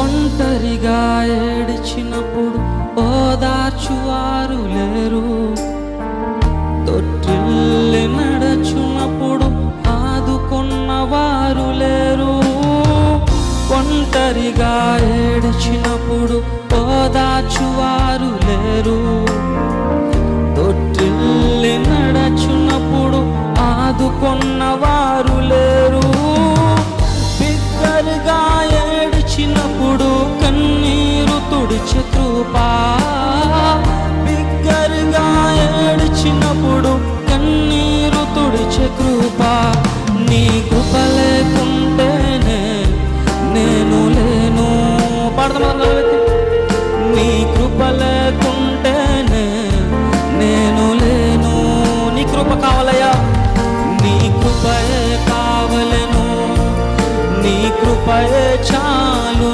ఒంటరిగా ఏడ్చినప్పుడు ఓదార్చువారు లేరు, తొట్టిల్లి నడచున్నప్పుడు ఆదుకున్నవారు లేరు. ఒంటరిగా ఏడ్చినప్పుడు ఓదార్చువారు లేరు, తొట్టిల్లి నడచున్నప్పుడు ఆదుకున్నవారు లేరు. బిగ్గరగా ఏడ్చినప్పుడు కన్నీరు తుడిచే కృపా, బిగ్గరగా ఏడ్చినప్పుడు కన్నీరు తుడిచే కృపా. నీ కృప లేకుంటేనే నేను లేను. పాడతాం. నీ కృప లేకుంటేనే నేను లేను. నీ కృప కావాలయ్యా, నీ కృపయే కావలెను, నీ కృపయే చాలు.